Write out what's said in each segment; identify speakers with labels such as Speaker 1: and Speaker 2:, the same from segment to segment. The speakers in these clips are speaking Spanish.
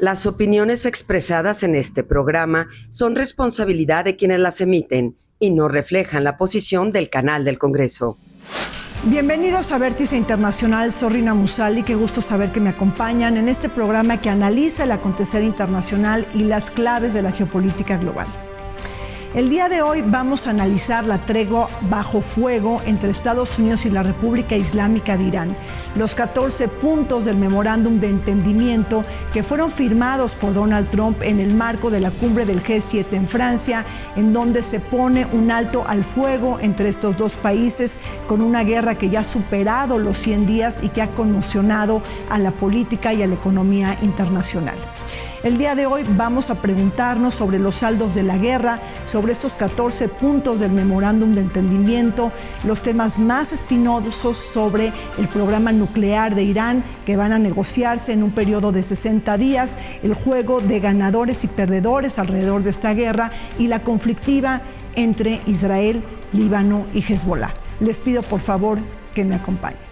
Speaker 1: Las opiniones expresadas en este programa son responsabilidad de quienes las emiten y no reflejan la posición del canal del Congreso.
Speaker 2: Bienvenidos a Vértice Internacional, soy Rina Musali, qué gusto saber que me acompañan en este programa que analiza el acontecer internacional y las claves de la geopolítica global. El día de hoy vamos a analizar la tregua bajo fuego entre Estados Unidos y la República Islámica de Irán, los 14 puntos del memorándum de entendimiento que fueron firmados por Donald Trump en el marco de la cumbre del G7 en Francia, en donde se pone un alto al fuego entre estos dos países con una guerra que ya ha superado los 100 días y que ha conmocionado a la política y a la economía internacional. El día de hoy vamos a preguntarnos sobre los saldos de la guerra, sobre estos 14 puntos del memorándum de entendimiento, los temas más espinosos sobre el programa nuclear de Irán que van a negociarse en un periodo de 60 días, el juego de ganadores y perdedores alrededor de esta guerra y la conflictiva entre Israel, Líbano y Hezbollah. Les pido por favor que me acompañen.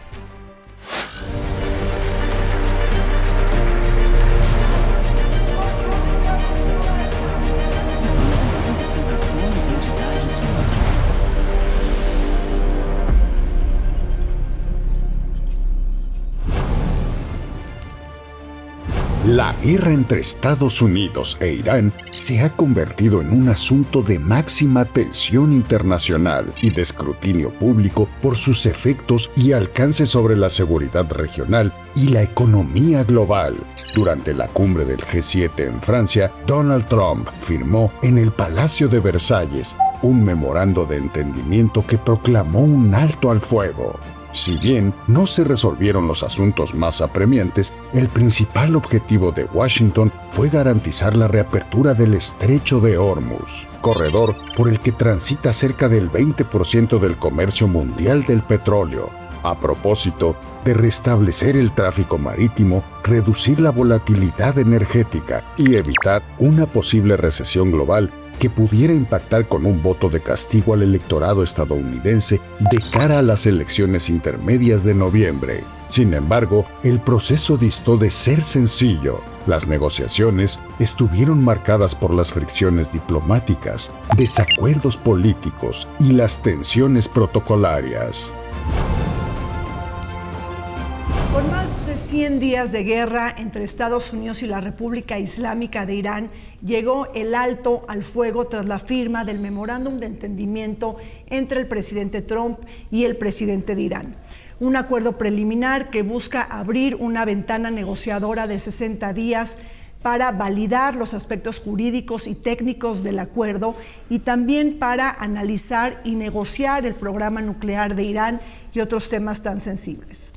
Speaker 3: La guerra entre Estados Unidos e Irán se ha convertido en un asunto de máxima tensión internacional y de escrutinio público por sus efectos y alcance sobre la seguridad regional y la economía global. Durante la cumbre del G7 en Francia, Donald Trump firmó en el Palacio de Versalles un memorando de entendimiento que proclamó un alto al fuego. Si bien no se resolvieron los asuntos más apremiantes, el principal objetivo de Washington fue garantizar la reapertura del Estrecho de Hormuz, corredor por el que transita cerca del 20% del comercio mundial del petróleo, a propósito de restablecer el tráfico marítimo, reducir la volatilidad energética y evitar una posible recesión global que pudiera impactar con un voto de castigo al electorado estadounidense de cara a las elecciones intermedias de noviembre. Sin embargo, el proceso distó de ser sencillo. Las negociaciones estuvieron marcadas por las fricciones diplomáticas, desacuerdos políticos y las tensiones protocolarias.
Speaker 2: Con más de 100 días de guerra entre Estados Unidos y la República Islámica de Irán, llegó el alto al fuego tras la firma del memorándum de entendimiento entre el presidente Trump y el presidente de Irán. Un acuerdo preliminar que busca abrir una ventana negociadora de 60 días para validar los aspectos jurídicos y técnicos del acuerdo y también para analizar y negociar el programa nuclear de Irán y otros temas tan sensibles.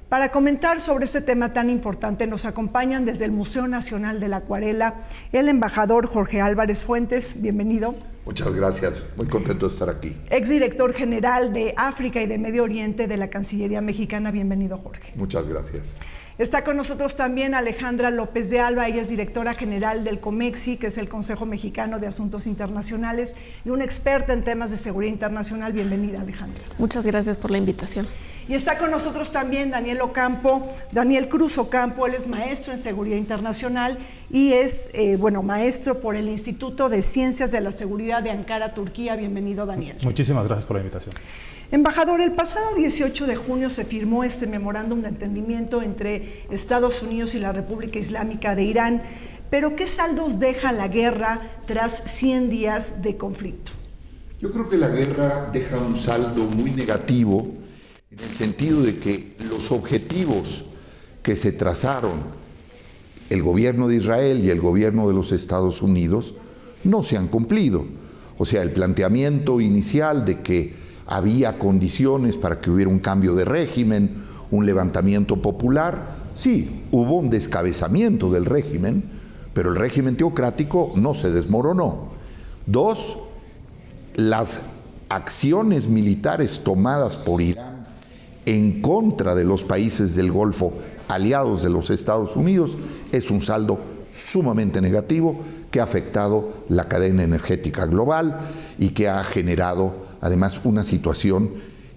Speaker 2: Para comentar sobre este tema tan importante nos acompañan desde el Museo Nacional de la Acuarela el embajador Jorge Álvarez Fuentes. Bienvenido.
Speaker 4: Muchas gracias, muy contento de estar aquí.
Speaker 2: Exdirector general de África y de Medio Oriente de la Cancillería Mexicana. Bienvenido, Jorge.
Speaker 4: Muchas gracias.
Speaker 2: Está con nosotros también Alejandra López de Alba, ella es directora general del COMEXI, que es el Consejo Mexicano de Asuntos Internacionales, y una experta en temas de seguridad internacional. Bienvenida, Alejandra.
Speaker 5: Muchas gracias por la invitación.
Speaker 2: Y está con nosotros también Daniel Cruz Ocampo, él es maestro en seguridad internacional y es maestro por el Instituto de Ciencias de la Seguridad de Ankara, Turquía. Bienvenido, Daniel.
Speaker 6: Muchísimas gracias por la invitación.
Speaker 2: Embajador, el pasado 18 de junio se firmó este memorándum de entendimiento entre Estados Unidos y la República Islámica de Irán, pero ¿qué saldos deja la guerra tras 100 días de conflicto?
Speaker 4: Yo creo que la guerra deja un saldo muy negativo en el sentido de que los objetivos que se trazaron el gobierno de Israel y el gobierno de los Estados Unidos no se han cumplido. O sea, el planteamiento inicial de que había condiciones para que hubiera un cambio de régimen, un levantamiento popular, sí, hubo un descabezamiento del régimen, pero el régimen teocrático no se desmoronó. Dos, las acciones militares tomadas por Irán en contra de los países del Golfo aliados de los Estados Unidos es un saldo sumamente negativo que ha afectado la cadena energética global y que ha generado además una situación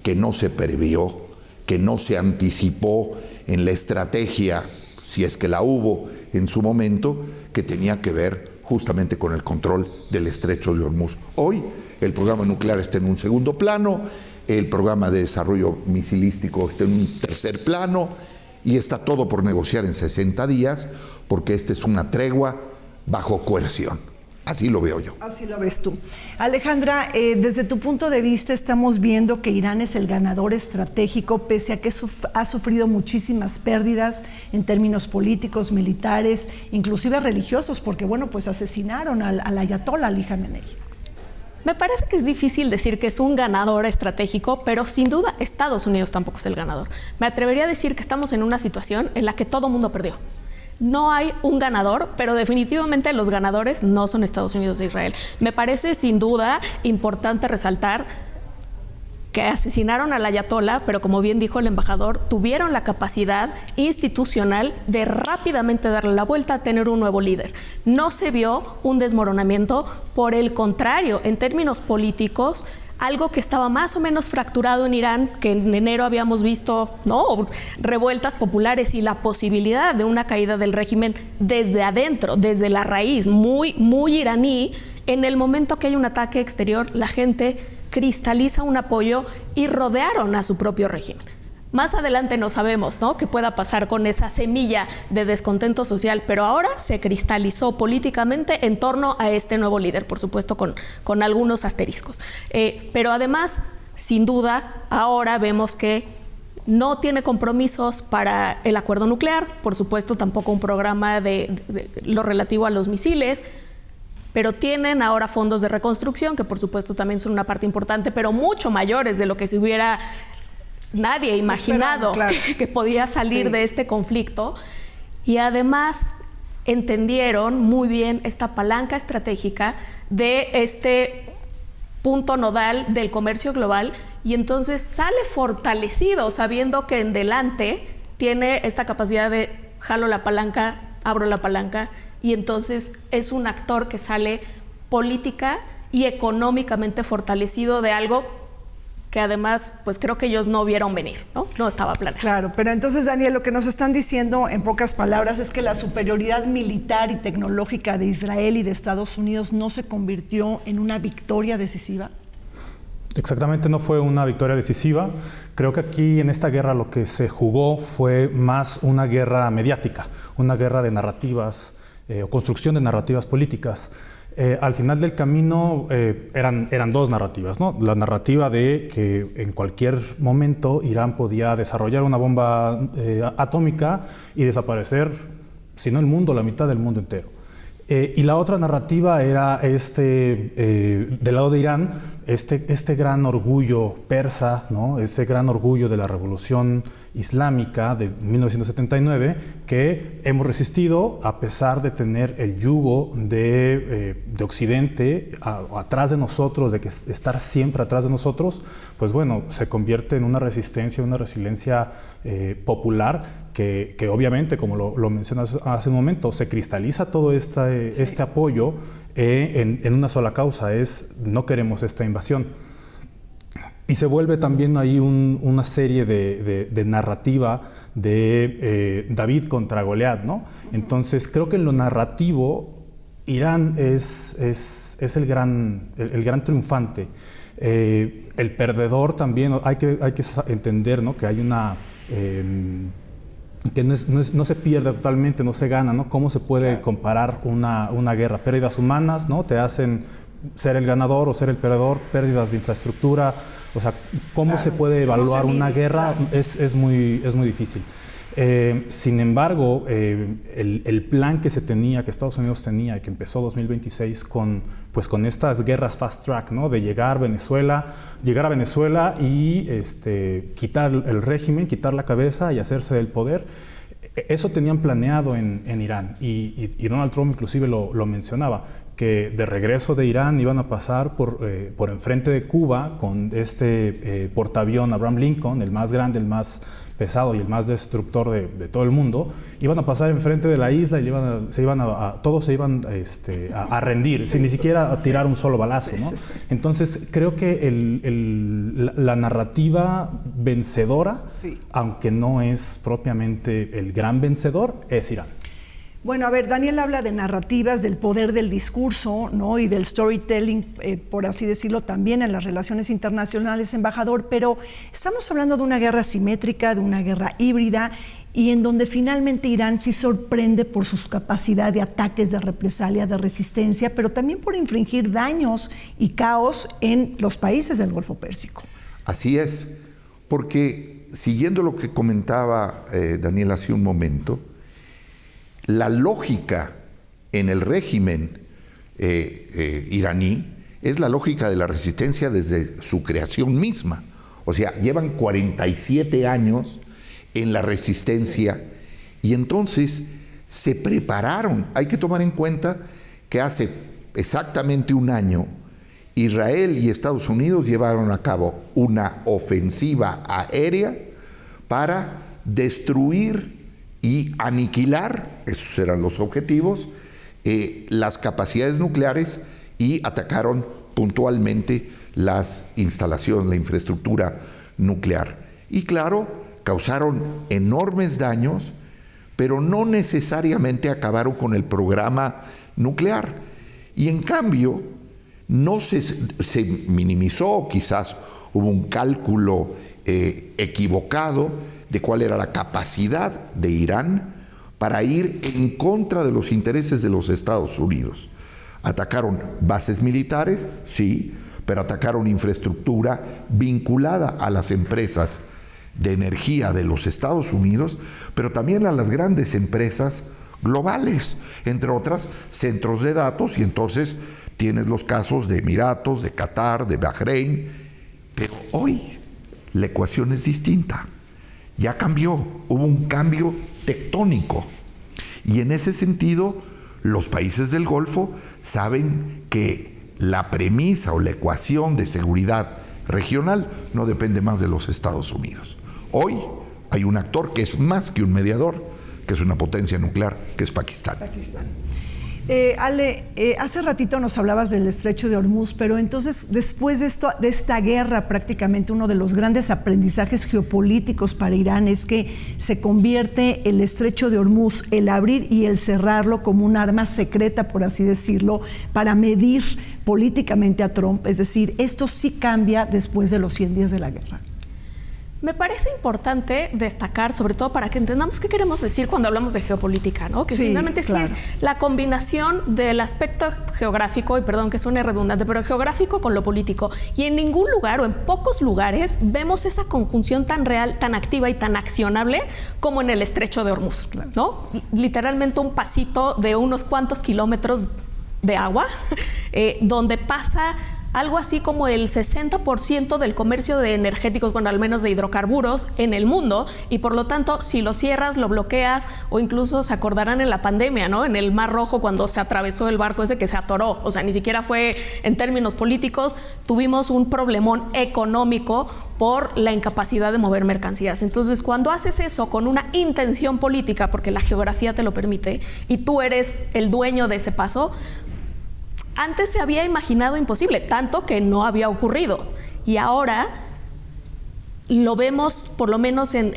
Speaker 4: que no se previó, que no se anticipó en la estrategia, si es que la hubo, en su momento, que tenía que ver justamente con el control del estrecho de Hormuz. Hoy el programa nuclear está en un segundo plano, el programa de desarrollo misilístico está en un tercer plano y está todo por negociar en 60 días porque esta es una tregua bajo coerción. Así lo veo yo.
Speaker 2: Así lo ves tú. Alejandra, desde tu punto de vista estamos viendo que Irán es el ganador estratégico, pese a que ha sufrido muchísimas pérdidas en términos políticos, militares, inclusive religiosos, porque bueno, pues asesinaron al ayatollah Ali Khamenei.
Speaker 5: Me parece que es difícil decir que es un ganador estratégico, pero sin duda Estados Unidos tampoco es el ganador. Me atrevería a decir que estamos en una situación en la que todo mundo perdió. No hay un ganador, pero definitivamente los ganadores no son Estados Unidos e Israel. Me parece sin duda importante resaltar que asesinaron al ayatollah, pero como bien dijo el embajador, tuvieron la capacidad institucional de rápidamente darle la vuelta a tener un nuevo líder. No se vio un desmoronamiento, por el contrario, en términos políticos, algo que estaba más o menos fracturado en Irán, que en enero habíamos visto, ¿no?, revueltas populares y la posibilidad de una caída del régimen desde adentro, desde la raíz, muy iraní. En el momento que hay un ataque exterior, la gente cristaliza un apoyo y rodearon a su propio régimen. Más adelante no sabemos, ¿no?, qué pueda pasar con esa semilla de descontento social, pero ahora se cristalizó políticamente en torno a este nuevo líder, por supuesto con algunos asteriscos. Pero además, sin duda, ahora vemos que no tiene compromisos para el acuerdo nuclear, por supuesto tampoco un programa de lo relativo a los misiles, pero tienen ahora fondos de reconstrucción, que por supuesto también son una parte importante, pero mucho mayores de lo que se hubiera nadie imaginado, claro, que podía salir de este conflicto. Y además entendieron muy bien esta palanca estratégica de este punto nodal del comercio global, y entonces sale fortalecido sabiendo que en delante tiene esta capacidad de jalo la palanca, abro la palanca, y entonces es un actor que sale política y económicamente fortalecido de algo que además, pues creo que ellos no vieron venir, ¿no? No estaba planeado.
Speaker 2: Claro, pero entonces, Daniel, lo que nos están diciendo en pocas palabras es que la superioridad militar y tecnológica de Israel y de Estados Unidos no se convirtió en una victoria decisiva.
Speaker 6: Exactamente, no fue una victoria decisiva. Creo que aquí en esta guerra lo que se jugó fue más una guerra mediática, una guerra de narrativas o construcción de narrativas políticas. Al final del camino eran dos narrativas, ¿no? La narrativa de que en cualquier momento Irán podía desarrollar una bomba atómica y desaparecer, si no el mundo, la mitad del mundo entero. Y la otra narrativa era del lado de Irán, este gran orgullo persa, ¿no?, este gran orgullo de la revolución islámica de 1979, que hemos resistido a pesar de tener el yugo de Occidente atrás de nosotros, de que estar siempre atrás de nosotros, pues bueno, se convierte en una resistencia, una resiliencia popular que obviamente, como lo mencionas hace un momento, se cristaliza todo este apoyo en una sola causa, es no queremos esta invasión. Y se vuelve también ahí una serie de narrativa de David contra Goliat, ¿no? Entonces creo que en lo narrativo Irán es el gran triunfante. El perdedor también, hay que entender, ¿no?, que hay una... que no se pierde totalmente, no se gana, ¿no? ¿Cómo se puede comparar una guerra? Pérdidas humanas, ¿no?, te hacen ser el ganador o ser el perdedor, pérdidas de infraestructura, o sea, ¿cómo se puede evaluar una guerra? Es muy difícil. Sin embargo, el plan que se tenía, que Estados Unidos tenía y que empezó 2026 con estas guerras fast track, ¿no?, de llegar a Venezuela y quitar el régimen, quitar la cabeza y hacerse del poder, eso tenían planeado en Irán. Y Donald Trump inclusive lo mencionaba, que de regreso de Irán iban a pasar por enfrente de Cuba con este portaavión Abraham Lincoln, el más grande, el más pesado y el más destructor de todo el mundo. Iban a pasar enfrente de la isla y todos se iban a rendir, sin ni siquiera a tirar un solo balazo, ¿no? Entonces creo que la narrativa vencedora, aunque no es propiamente el gran vencedor, es Irán.
Speaker 2: Bueno, a ver, Daniel habla de narrativas, del poder del discurso, ¿no? Y del storytelling, por así decirlo, también en las relaciones internacionales, embajador, pero estamos hablando de una guerra asimétrica, de una guerra híbrida, y en donde finalmente Irán sí sorprende por su capacidad de ataques, de represalia, de resistencia, pero también por infligir daños y caos en los países del Golfo Pérsico.
Speaker 4: Así es, porque siguiendo lo que comentaba Daniel hace un momento, la lógica en el régimen iraní es la lógica de la resistencia desde su creación misma. O sea, llevan 47 años en la resistencia y entonces se prepararon. Hay que tomar en cuenta que hace exactamente un año Israel y Estados Unidos llevaron a cabo una ofensiva aérea para destruir y aniquilar, esos eran los objetivos, las capacidades nucleares, y atacaron puntualmente las instalaciones, la infraestructura nuclear. Y claro, causaron enormes daños, pero no necesariamente acabaron con el programa nuclear. Y en cambio, no se minimizó, quizás hubo un cálculo equivocado de cuál era la capacidad de Irán para ir en contra de los intereses de los Estados Unidos. Atacaron bases militares, sí, pero atacaron infraestructura vinculada a las empresas de energía de los Estados Unidos, pero también a las grandes empresas globales, entre otras centros de datos, y entonces tienes los casos de Emiratos, de Qatar, de Bahrein, pero hoy la ecuación es distinta. Ya cambió, hubo un cambio tectónico. Y en ese sentido, los países del Golfo saben que la premisa o la ecuación de seguridad regional no depende más de los Estados Unidos. Hoy hay un actor que es más que un mediador, que es una potencia nuclear, que es Pakistán.
Speaker 2: Ale, hace ratito nos hablabas del estrecho de Hormuz, pero entonces después de esta guerra, prácticamente uno de los grandes aprendizajes geopolíticos para Irán es que se convierte el estrecho de Hormuz, el abrir y el cerrarlo, como un arma secreta, por así decirlo, para medir políticamente a Trump. Es decir, esto sí cambia después de los 100 días de la guerra.
Speaker 5: Me parece importante destacar, sobre todo para que entendamos qué queremos decir cuando hablamos de geopolítica, ¿no? Que finalmente claro, sí es la combinación del aspecto geográfico, y perdón que suene redundante, pero geográfico con lo político. Y en ningún lugar o en pocos lugares vemos esa conjunción tan real, tan activa y tan accionable como en el estrecho de Hormuz, ¿no? Literalmente un pasito de unos cuantos kilómetros de agua, donde pasa algo así como el 60% del comercio de energéticos, bueno, al menos de hidrocarburos en el mundo, y por lo tanto, si lo cierras, lo bloqueas, o incluso se acordarán en la pandemia, ¿no? En el Mar Rojo, cuando se atravesó el barco ese que se atoró, o sea, ni siquiera fue en términos políticos, tuvimos un problemón económico por la incapacidad de mover mercancías. Entonces, cuando haces eso con una intención política, porque la geografía te lo permite, y tú eres el dueño de ese paso, antes se había imaginado imposible, tanto que no había ocurrido. Y ahora lo vemos por lo menos en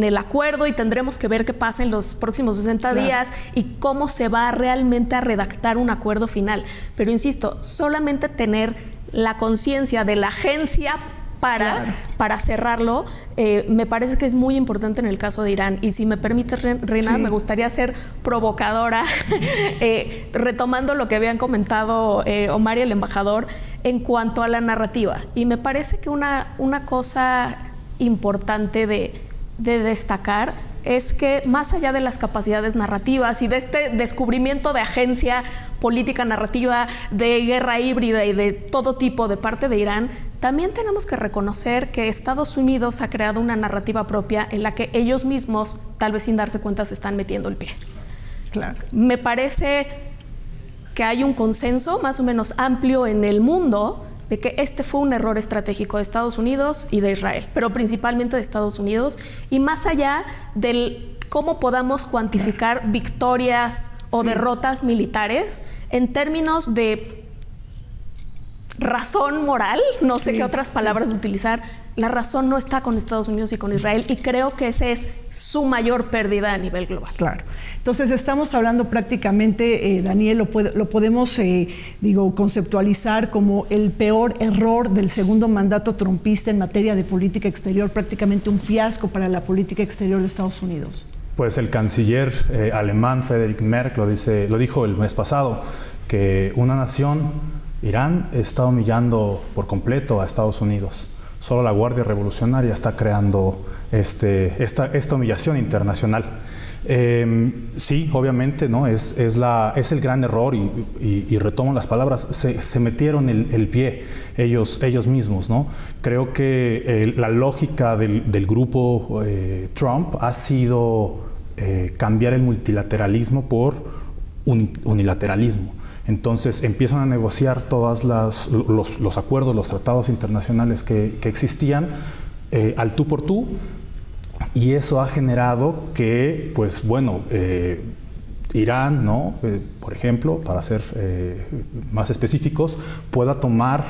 Speaker 5: el acuerdo, y tendremos que ver qué pasa en los próximos 60 días y cómo se va realmente a redactar un acuerdo final. Pero insisto, solamente tener la conciencia de la agencia para cerrarlo, me parece que es muy importante en el caso de Irán. Y si me permites, Reina, me gustaría ser provocadora, retomando lo que habían comentado Omar y el embajador en cuanto a la narrativa. Y me parece que una cosa importante de destacar es que más allá de las capacidades narrativas y de este descubrimiento de agencia política narrativa, de guerra híbrida y de todo tipo de parte de Irán, también tenemos que reconocer que Estados Unidos ha creado una narrativa propia en la que ellos mismos, tal vez sin darse cuenta, se están metiendo el pie.
Speaker 2: Claro.
Speaker 5: Me parece que hay un consenso más o menos amplio en el mundo de que este fue un error estratégico de Estados Unidos y de Israel, pero principalmente de Estados Unidos, y más allá del cómo podamos cuantificar victorias o derrotas militares en términos de razón moral, no sé qué otras palabras utilizar, la razón no está con Estados Unidos y con Israel, y creo que esa es su mayor pérdida a nivel global.
Speaker 2: Claro. Entonces estamos hablando prácticamente, Daniel, lo podemos conceptualizar como el peor error del segundo mandato trumpista en materia de política exterior, prácticamente un fiasco para la política exterior de Estados Unidos.
Speaker 6: Pues el canciller alemán Friedrich Merz lo dijo el mes pasado, que una nación, Irán, está humillando por completo a Estados Unidos. Solo la Guardia Revolucionaria está creando esta humillación internacional. Sí, obviamente, ¿no? Es el gran error, y retomo las palabras, se metieron el pie ellos mismos, ¿no? Creo que la lógica del grupo Trump ha sido cambiar el multilateralismo por unilateralismo. Entonces empiezan a negociar todos los acuerdos, los tratados internacionales que existían al tú por tú, y eso ha generado que, pues bueno, Irán, ¿no? Por ejemplo, para ser más específicos, pueda tomar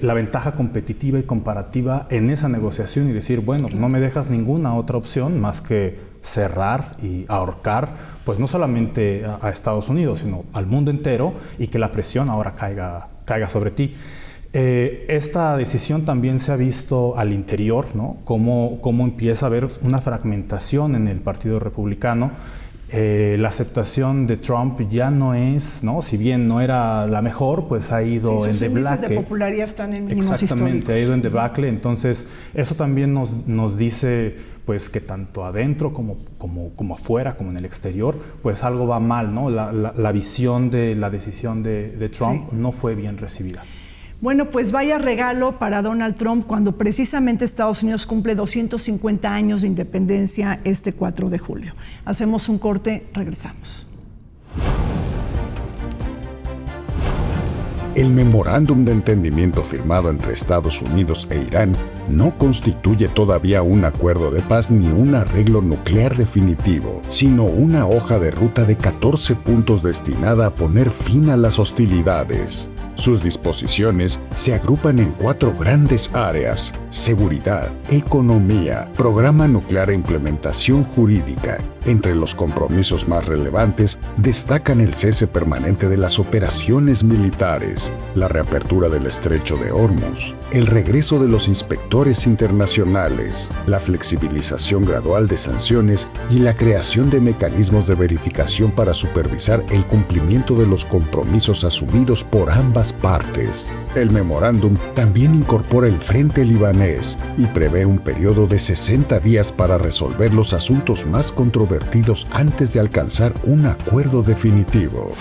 Speaker 6: la ventaja competitiva y comparativa en esa negociación y decir, bueno, no me dejas ninguna otra opción más que cerrar y ahorcar, pues no solamente a Estados Unidos, sino al mundo entero, y que la presión ahora caiga sobre ti. Esta decisión también se ha visto al interior, ¿no? Cómo empieza a haber una fragmentación en el Partido Republicano. La aceptación de Trump ya no es, ¿no? Si bien no era la mejor, pues ha ido en debacle. Sus índices de
Speaker 2: popularidad están en mínimos
Speaker 6: Exactamente,
Speaker 2: históricos.
Speaker 6: ha ido en debacle. Entonces, eso también nos dice, pues, que tanto adentro como afuera, como en el exterior, pues algo va mal, ¿no? La visión de la decisión de Trump no fue bien recibida.
Speaker 2: Bueno, pues vaya regalo para Donald Trump cuando precisamente Estados Unidos cumple 250 años de independencia este 4 de julio. Hacemos un corte, regresamos.
Speaker 3: El memorándum de entendimiento firmado entre Estados Unidos e Irán no constituye todavía un acuerdo de paz ni un arreglo nuclear definitivo, sino una hoja de ruta de 14 puntos destinada a poner fin a las hostilidades. Sus disposiciones se agrupan en 4 grandes áreas: seguridad, economía, programa nuclear e implementación jurídica. Entre los compromisos más relevantes destacan el cese permanente de las operaciones militares, la reapertura del estrecho de Hormuz, el regreso de los inspectores internacionales, la flexibilización gradual de sanciones y la creación de mecanismos de verificación para supervisar el cumplimiento de los compromisos asumidos por ambas partes. El memorándum también incorpora el frente libanés y prevé un periodo de 60 días para resolver los asuntos más controvertidos antes de alcanzar un acuerdo definitivo.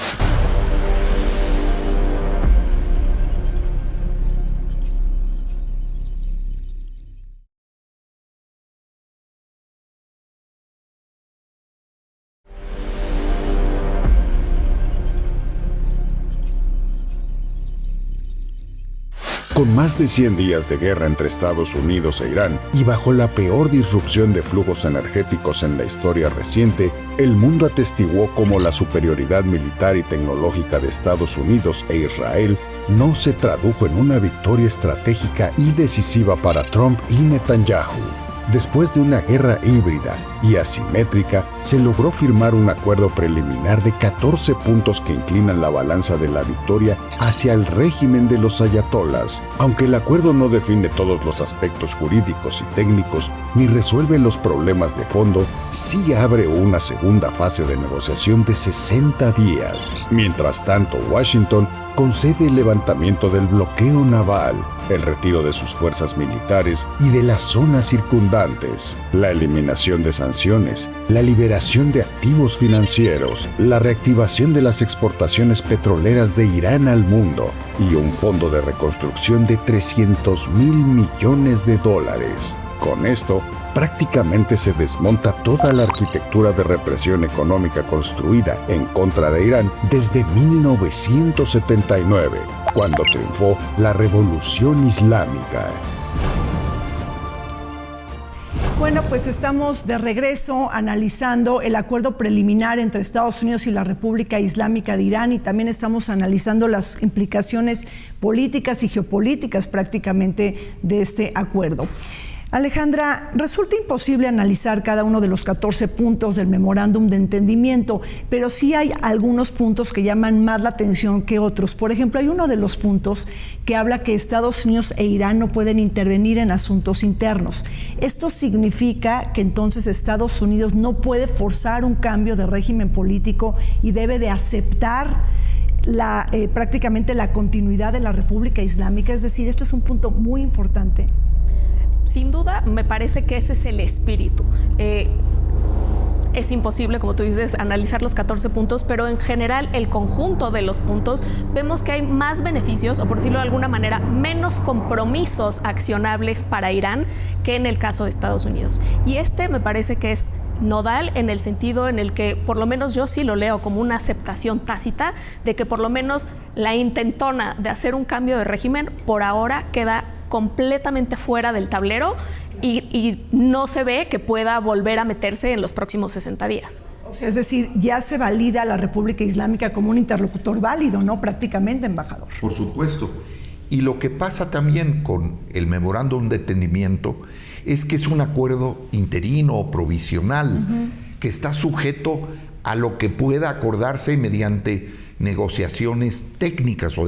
Speaker 3: Con más de 100 días de guerra entre Estados Unidos e Irán y bajo la peor disrupción de flujos energéticos en la historia reciente, el mundo atestiguó cómo la superioridad militar y tecnológica de Estados Unidos e Israel no se tradujo en una victoria estratégica y decisiva para Trump y Netanyahu. Después de una guerra híbrida y asimétrica, se logró firmar un acuerdo preliminar de 14 puntos que inclinan la balanza de la victoria hacia el régimen de los ayatolás. Aunque el acuerdo no define todos los aspectos jurídicos y técnicos, ni resuelve los problemas de fondo, sí abre una segunda fase de negociación de 60 días. Mientras tanto, Washington concede el levantamiento del bloqueo naval, el retiro de sus fuerzas militares y de las zonas circundantes, la eliminación de sanciones, la liberación de activos financieros, la reactivación de las exportaciones petroleras de Irán al mundo y un fondo de reconstrucción de $300 mil millones. Con esto, prácticamente se desmonta toda la arquitectura de represión económica construida en contra de Irán desde 1979, cuando triunfó la Revolución Islámica.
Speaker 2: Bueno, pues estamos de regreso analizando el acuerdo preliminar entre Estados Unidos y la República Islámica de Irán, y también estamos analizando las implicaciones políticas y geopolíticas prácticamente de este acuerdo. Alejandra, resulta imposible analizar cada uno de los 14 puntos del memorándum de entendimiento, pero sí hay algunos puntos que llaman más la atención que otros. Por ejemplo, hay uno de los puntos que habla que Estados Unidos e Irán no pueden intervenir en asuntos internos. Esto significa que entonces Estados Unidos no puede forzar un cambio de régimen político y debe de aceptar prácticamente la continuidad de la República Islámica. Es decir, esto es un punto muy importante.
Speaker 5: Sin duda, me parece que ese es el espíritu. Es imposible, como tú dices, analizar los 14 puntos, pero en general el conjunto de los puntos vemos que hay más beneficios, o por decirlo de alguna manera, menos compromisos accionables para Irán que en el caso de Estados Unidos. Y me parece que es nodal en el sentido en el que, por lo menos yo sí lo leo como una aceptación tácita de que por lo menos la intentona de hacer un cambio de régimen por ahora queda completamente fuera del tablero y no se ve que pueda volver a meterse en los próximos 60 días.
Speaker 2: O sea, es decir, ya se valida a la República Islámica como un interlocutor válido, ¿no? Prácticamente, embajador.
Speaker 4: Por supuesto. Y lo que pasa también con el memorándum de entendimiento es que es un acuerdo interino o provisional que está sujeto a lo que pueda acordarse mediante negociaciones técnicas o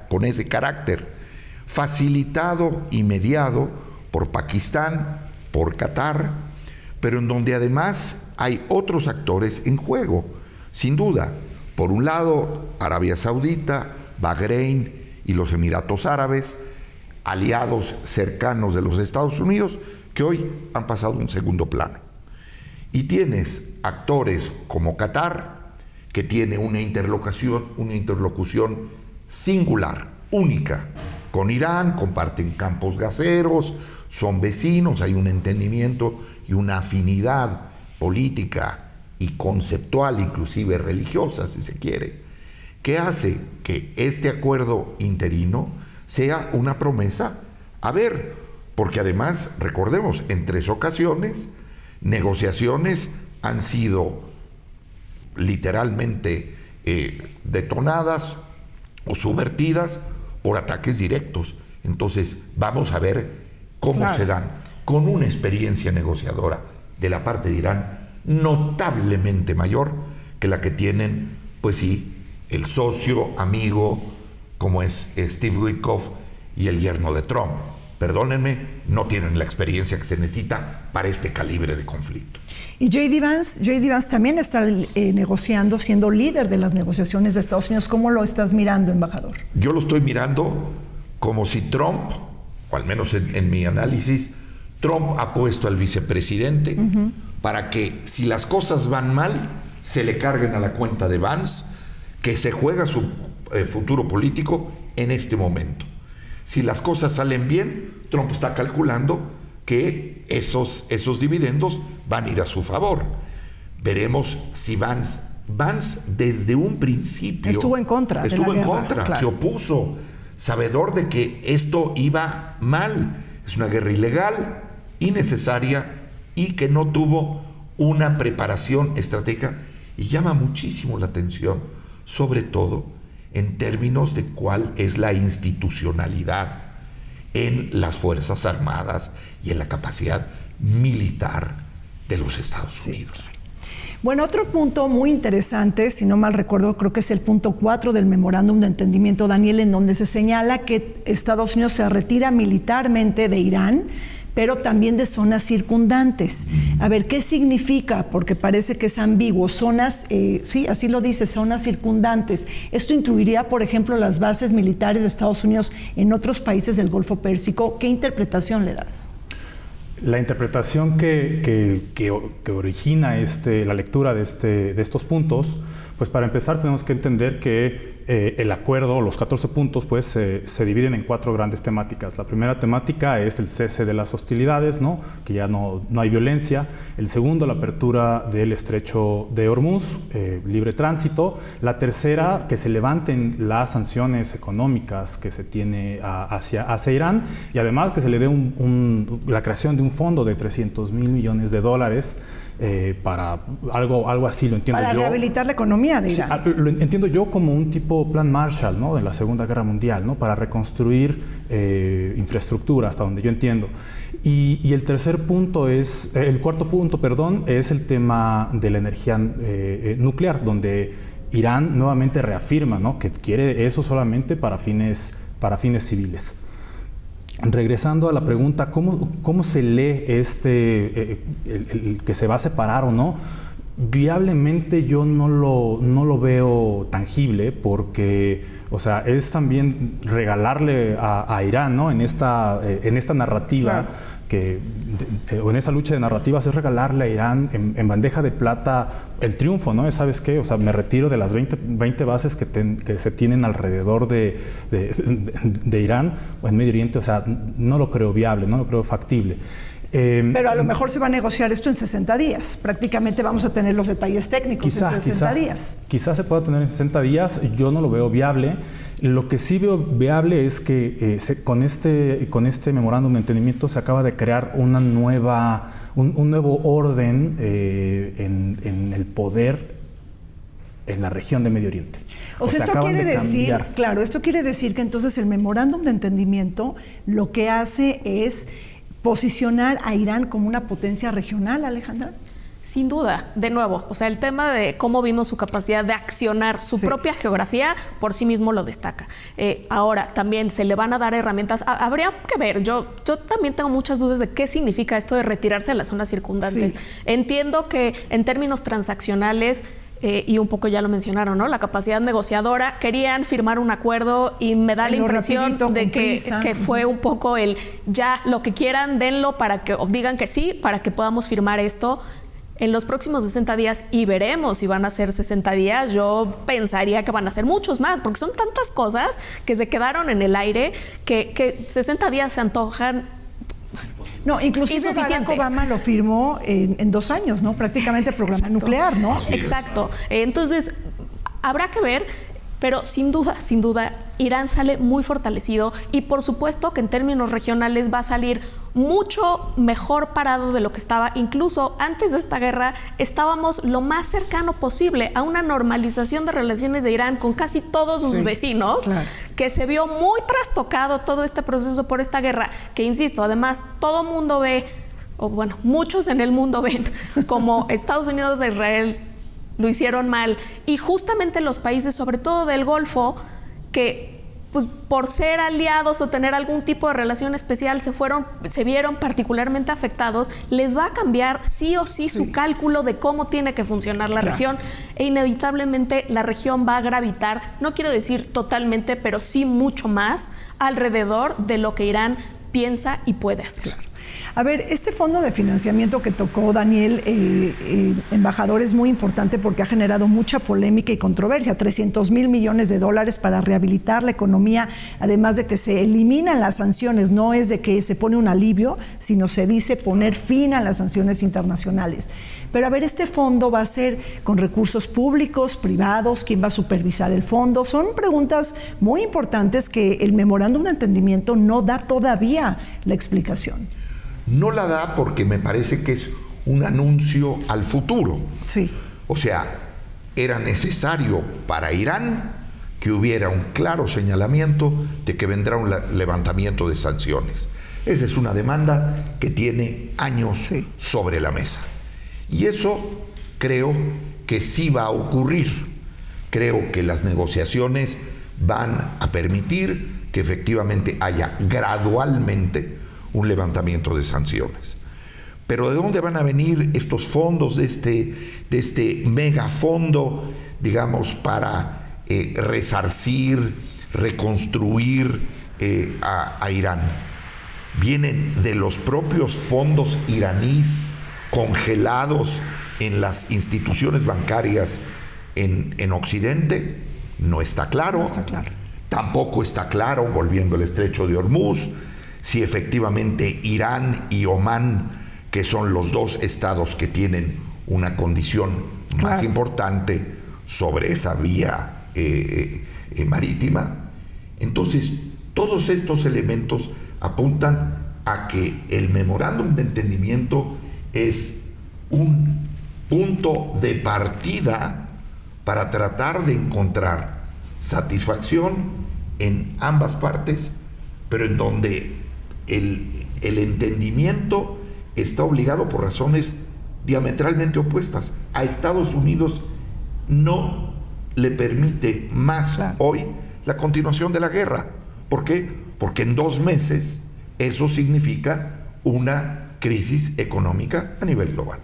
Speaker 4: con ese carácter, facilitado y mediado por Pakistán, por Qatar, pero en donde además hay otros actores en juego, sin duda. Por un lado, Arabia Saudita, Bahrein y los Emiratos Árabes, aliados cercanos de los Estados Unidos, que hoy han pasado a un segundo plano. Y tienes actores como Qatar, que tiene una interlocución singular, única, con Irán, comparten campos gaseros, son vecinos, hay un entendimiento y una afinidad política y conceptual, inclusive religiosa, si se quiere, que hace que este acuerdo interino sea una promesa a ver, porque además, recordemos, en 3 ocasiones, negociaciones han sido literalmente detonadas o subvertidas por ataques directos. Entonces, vamos a ver cómo se dan, con una experiencia negociadora de la parte de Irán notablemente mayor que la que tienen, pues sí, el socio, amigo, como es Steve Witkoff y el yerno de Trump. Perdónenme, no tienen la experiencia que se necesita para este calibre de conflicto.
Speaker 2: Y J.D. Vance también está negociando, siendo líder de las negociaciones de Estados Unidos. ¿Cómo lo estás mirando, embajador?
Speaker 4: Yo lo estoy mirando como si Trump, o al menos en mi análisis, Trump ha puesto al vicepresidente para que, si las cosas van mal, se le carguen a la cuenta de Vance, que se juega su futuro político en este momento. Si las cosas salen bien, Trump está calculando que esos dividendos van a ir a su favor. Veremos si Vance desde un principio
Speaker 2: estuvo en contra, claro.
Speaker 4: Se opuso, sabedor de que esto iba mal. Es una guerra ilegal, innecesaria y que no tuvo una preparación estratégica, y llama muchísimo la atención, sobre todo en términos de cuál es la institucionalidad en las Fuerzas Armadas y en la capacidad militar de los Estados Unidos.
Speaker 2: Bueno, otro punto muy interesante, si no mal recuerdo, creo que es el punto 4 del memorándum de entendimiento, Daniel, en donde se señala que Estados Unidos se retira militarmente de Irán, pero también de zonas circundantes. A ver, ¿qué significa? Porque parece que es ambiguo. Zonas, sí, así lo dice, zonas circundantes. ¿Esto incluiría, por ejemplo, las bases militares de Estados Unidos en otros países del Golfo Pérsico? ¿Qué interpretación le das?
Speaker 6: La interpretación que origina la lectura de estos puntos, pues para empezar tenemos que entender que el acuerdo, los 14 puntos, pues se dividen en 4 grandes temáticas. La primera temática es el cese de las hostilidades, ¿no? Que ya no hay violencia. El segundo, la apertura del estrecho de Hormuz, libre tránsito. La tercera, que se levanten las sanciones económicas que se tiene hacia Irán, y además que se le dé la creación de un fondo de $300 mil millones para algo así, lo entiendo yo.
Speaker 2: Para rehabilitar la economía de Irán.
Speaker 6: Sí, lo entiendo yo como un tipo plan Marshall, ¿no? De la Segunda Guerra Mundial, ¿no? Para reconstruir infraestructura, hasta donde yo entiendo. Y el cuarto punto, es el tema de la energía nuclear, donde Irán nuevamente reafirma, ¿no? Que quiere eso solamente para fines civiles. Regresando a la pregunta, ¿cómo se lee el que se va a separar o no? Viablemente yo no lo veo tangible, porque, o sea, es también regalarle a Irán, ¿no? En esta narrativa, claro, o en esta lucha de narrativas, es regalarle a Irán en bandeja de plata el triunfo, ¿no? ¿Sabes qué? O sea, me retiro de las 20 bases que se tienen alrededor de Irán o en Medio Oriente. O sea, no lo creo viable, no lo creo factible.
Speaker 2: Pero a lo mejor se va a negociar esto en 60 días. Prácticamente vamos a tener los detalles técnicos en 60 días.
Speaker 6: Quizás se pueda tener en 60 días. Yo no lo veo viable. Lo que sí veo viable es que con este memorándum de entendimiento se acaba de crear un nuevo orden en el poder en la región de Medio Oriente.
Speaker 2: O sea, esto quiere decir, claro, esto quiere decir que entonces el memorándum de entendimiento lo que hace es posicionar a Irán como una potencia regional, Alejandra.
Speaker 5: Sin duda, de nuevo, o sea, el tema de cómo vimos su capacidad de accionar su propia geografía por sí mismo lo destaca. Ahora, también se le van a dar herramientas. Habría que ver, yo también tengo muchas dudas de qué significa esto de retirarse de las zonas circundantes. Sí. Entiendo que en términos transaccionales, y un poco ya lo mencionaron, ¿no? La capacidad negociadora, querían firmar un acuerdo y me da la impresión de que fue un poco ya lo que quieran, denlo para que, o digan que sí, para que podamos firmar esto en los próximos 60 días, y veremos si van a ser 60 días. Yo pensaría que van a ser muchos más, porque son tantas cosas que se quedaron en el aire que 60 días se antojan.
Speaker 2: No, inclusive Barack Obama lo firmó en 2 años, ¿no? Prácticamente programa nuclear, ¿no?
Speaker 5: Exacto. Entonces, habrá que ver, pero sin duda, Irán sale muy fortalecido, y por supuesto que en términos regionales va a salir mucho mejor parado de lo que estaba. Incluso antes de esta guerra estábamos lo más cercano posible a una normalización de relaciones de Irán con casi todos sus vecinos, claro, que se vio muy trastocado todo este proceso por esta guerra, que insisto, además todo mundo ve, o bueno, muchos en el mundo ven como Estados Unidos e Israel lo hicieron mal, y justamente los países, sobre todo del Golfo, que pues por ser aliados o tener algún tipo de relación especial se vieron particularmente afectados, les va a cambiar sí o sí su cálculo de cómo tiene que funcionar la región, e inevitablemente la región va a gravitar, no quiero decir totalmente, pero sí mucho más alrededor de lo que Irán piensa y puede hacer.
Speaker 2: Claro. A ver, este fondo de financiamiento que tocó Daniel, embajador, es muy importante porque ha generado mucha polémica y controversia. $300 mil millones para rehabilitar la economía, además de que se eliminan las sanciones. No es de que se pone un alivio, sino se dice poner fin a las sanciones internacionales. Pero a ver, este fondo va a ser con recursos públicos, privados, ¿quién va a supervisar el fondo? Son preguntas muy importantes que el memorándum de entendimiento no da todavía la explicación.
Speaker 4: No la da porque me parece que es un anuncio al futuro.
Speaker 2: Sí.
Speaker 4: O sea, era necesario para Irán que hubiera un claro señalamiento de que vendrá un levantamiento de sanciones. Esa es una demanda que tiene años sobre la mesa. Y eso creo que sí va a ocurrir. Creo que las negociaciones van a permitir que efectivamente haya gradualmente un levantamiento de sanciones. Pero ¿de dónde van a venir estos fondos, de este megafondo, digamos, para resarcir, reconstruir a Irán? Vienen de los propios fondos iraníes congelados en las instituciones bancarias en Occidente. no está claro.
Speaker 2: No está claro.
Speaker 4: Tampoco está claro, volviendo al estrecho de Hormuz, si efectivamente Irán y Omán, que son los dos estados que tienen una condición más importante sobre esa vía marítima. Entonces, todos estos elementos apuntan a que el memorándum de entendimiento es un punto de partida para tratar de encontrar satisfacción en ambas partes, pero en donde el entendimiento está obligado por razones diametralmente opuestas. A Estados Unidos no le permite más hoy la continuación de la guerra. ¿Por qué? Porque en 2 meses eso significa una crisis económica a nivel global.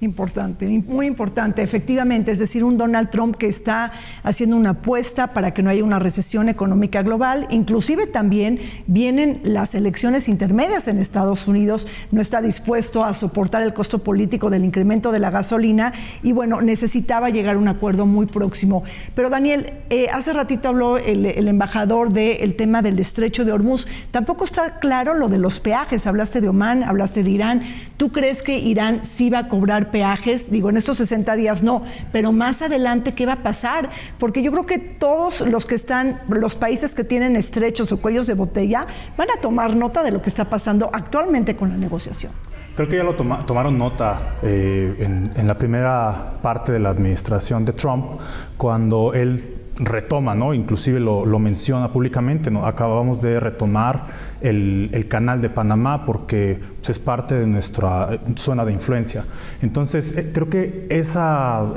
Speaker 2: Importante, muy importante, efectivamente, es decir, un Donald Trump que está haciendo una apuesta para que no haya una recesión económica global. Inclusive también vienen las elecciones intermedias en Estados Unidos, no está dispuesto a soportar el costo político del incremento de la gasolina y bueno, necesitaba llegar a un acuerdo muy próximo. Pero Daniel, hace ratito habló el embajador del tema del estrecho de Hormuz. Tampoco está claro lo de los peajes, hablaste de Omán, hablaste de Irán. ¿Tú crees que Irán sí va a cobrar peajes? Digo, en estos 60 días no, pero más adelante, ¿qué va a pasar? Porque yo creo que todos los países que tienen estrechos o cuellos de botella van a tomar nota de lo que está pasando actualmente con la negociación.
Speaker 6: Creo que ya lo tomaron nota en la primera parte de la administración de Trump, cuando él retoma, ¿no? Inclusive lo menciona públicamente, ¿no? Acabamos de retomar el canal de Panamá porque pues, es parte de nuestra zona de influencia. Entonces, creo que esa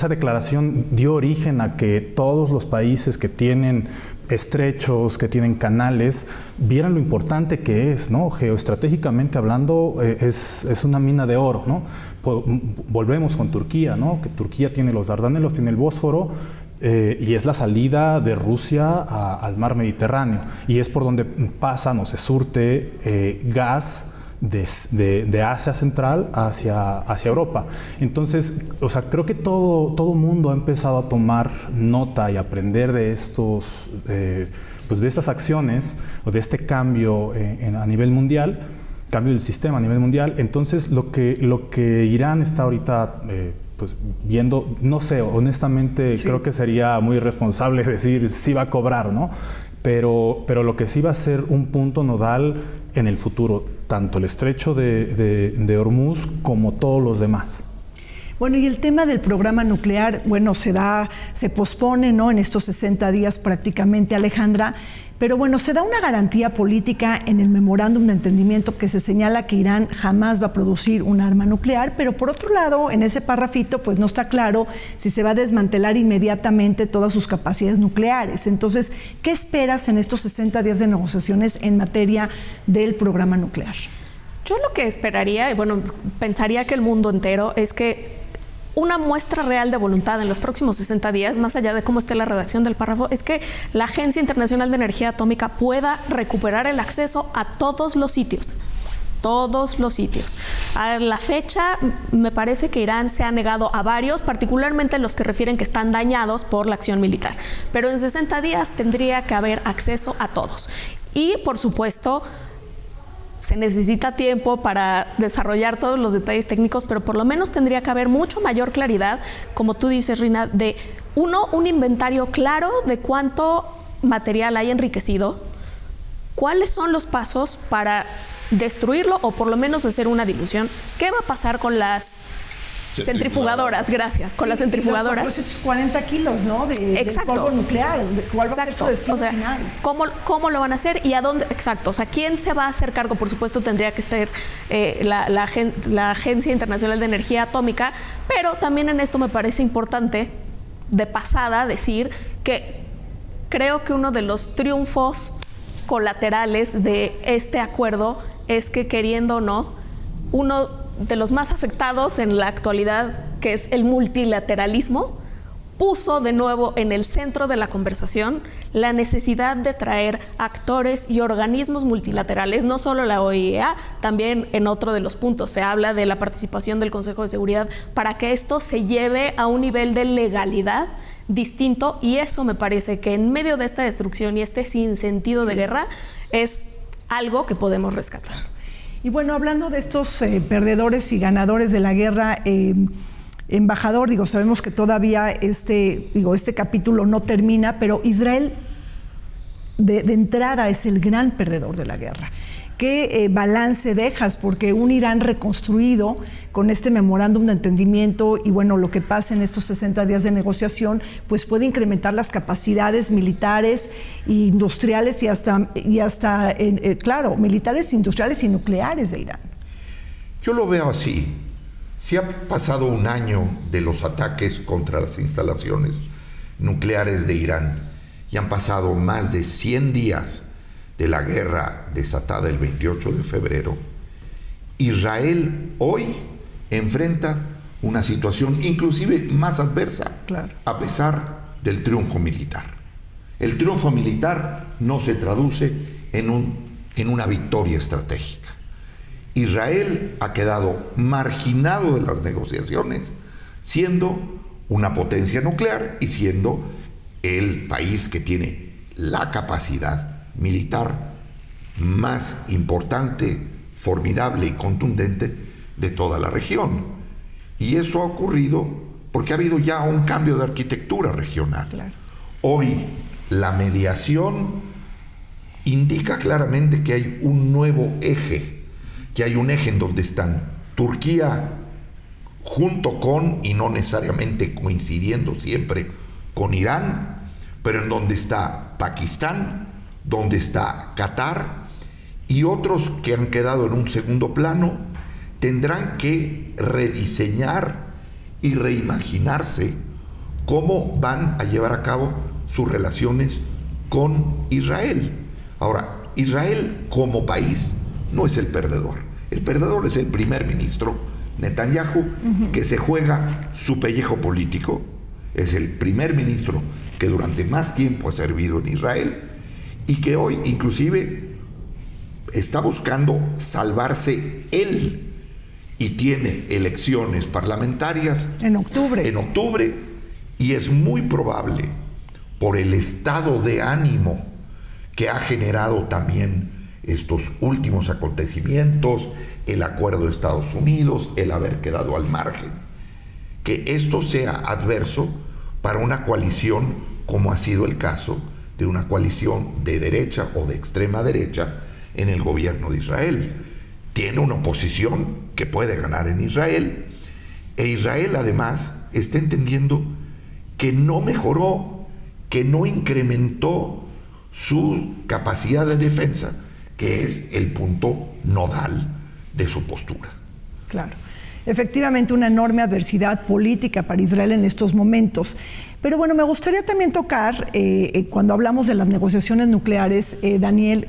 Speaker 6: declaración dio origen a que todos los países que tienen estrechos, que tienen canales, vieran lo importante que es, ¿no? Geoestratégicamente hablando, es una mina de oro, ¿no? Volvemos con Turquía, ¿no? Que Turquía tiene los Dardanelos, tiene el Bósforo, y es la salida de Rusia al mar Mediterráneo, y es por donde pasan o se surte gas de Asia Central hacia Europa. Entonces, o sea, creo que todo mundo ha empezado a tomar nota y aprender de estos, pues de estas acciones o de este cambio a nivel mundial, cambio del sistema a nivel mundial. Entonces, lo que Irán está ahorita pues viendo, no sé, honestamente creo que sería muy irresponsable decir si va a cobrar, ¿no? Pero lo que sí va a ser un punto nodal en el futuro, tanto el estrecho de Hormuz como todos los demás.
Speaker 2: Bueno, y el tema del programa nuclear, bueno, se pospone, ¿no? En estos 60 días prácticamente, Alejandra, pero bueno, se da una garantía política en el memorándum de entendimiento que se señala que Irán jamás va a producir un arma nuclear, pero por otro lado, en ese párrafito, pues no está claro si se va a desmantelar inmediatamente todas sus capacidades nucleares. Entonces, ¿qué esperas en estos 60 días de negociaciones en materia del programa nuclear?
Speaker 5: Yo lo que esperaría, y bueno, pensaría que el mundo entero, es que una muestra real de voluntad en los próximos 60 días, más allá de cómo esté la redacción del párrafo, es que la Agencia Internacional de Energía Atómica pueda recuperar el acceso a todos los sitios. Todos los sitios. A la fecha, me parece que Irán se ha negado a varios, particularmente los que refieren que están dañados por la acción militar. Pero en 60 días tendría que haber acceso a todos. Y, por supuesto, se necesita tiempo para desarrollar todos los detalles técnicos, pero por lo menos tendría que haber mucho mayor claridad, como tú dices, Rina, de un inventario claro de cuánto material hay enriquecido, cuáles son los pasos para destruirlo o por lo menos hacer una dilución, qué va a pasar con las centrifugadoras, gracias, con las centrifugadoras.
Speaker 2: 440 kilos, ¿no? De polvo nuclear. ¿Cuál va a ser su destino final?
Speaker 5: ¿Cómo lo van a hacer y a dónde? Exacto. O sea, ¿quién se va a hacer cargo? Por supuesto, tendría que estar la Agencia Internacional de Energía Atómica, pero también en esto me parece importante, de pasada, decir que creo que uno de los triunfos colaterales de este acuerdo es que, queriendo o no, uno de los más afectados en la actualidad, que es el multilateralismo, puso de nuevo en el centro de la conversación la necesidad de traer actores y organismos multilaterales, no solo la OEA, también en otro de los puntos se habla de la participación del Consejo de Seguridad para que esto se lleve a un nivel de legalidad distinto, y eso me parece que en medio de esta destrucción y este sinsentido de guerra es algo que podemos rescatar.
Speaker 2: Y bueno, hablando de estos perdedores y ganadores de la guerra, embajador, sabemos que todavía este capítulo no termina, pero Israel de entrada es el gran perdedor de la guerra. ¿Qué balance dejas? Porque un Irán reconstruido con este memorándum de entendimiento y bueno, lo que pasa en estos 60 días de negociación, pues puede incrementar las capacidades militares e industriales y hasta claro, militares, industriales y nucleares de Irán.
Speaker 4: Yo lo veo así. Si ha pasado un año de los ataques contra las instalaciones nucleares de Irán y han pasado más de 100 días de la guerra desatada el 28 de febrero, Israel hoy enfrenta una situación inclusive más adversa, claro, a pesar del triunfo militar. El triunfo militar no se traduce en una victoria estratégica. Israel ha quedado marginado de las negociaciones, siendo una potencia nuclear y siendo el país que tiene la capacidad militar más importante, formidable y contundente de toda la región. Y eso ha ocurrido porque ha habido ya un cambio de arquitectura regional. Claro. Hoy la mediación indica claramente que hay un nuevo eje, que hay un eje en donde están Turquía junto con, y no necesariamente coincidiendo siempre con Irán, pero en donde está Pakistán, donde está Qatar, y otros que han quedado en un segundo plano tendrán que rediseñar y reimaginarse cómo van a llevar a cabo sus relaciones con Israel. Ahora, Israel como país no es el perdedor. El perdedor es el primer ministro Netanyahu, que se juega su pellejo político. Es el primer ministro que durante más tiempo ha servido en Israel y que hoy inclusive está buscando salvarse él, y tiene elecciones parlamentarias en octubre, y es muy probable, por el estado de ánimo que ha generado también estos últimos acontecimientos, el acuerdo de Estados Unidos, el haber quedado al margen, que esto sea adverso para una coalición como ha sido el caso de una coalición de derecha o de extrema derecha en el gobierno de Israel. Tiene una oposición que puede ganar en Israel, e Israel además está entendiendo que no mejoró, que no incrementó su capacidad de defensa, que es el punto nodal de su postura.
Speaker 2: Claro. Efectivamente, una enorme adversidad política para Israel en estos momentos. Pero bueno, me gustaría también tocar, cuando hablamos de las negociaciones nucleares, Daniel,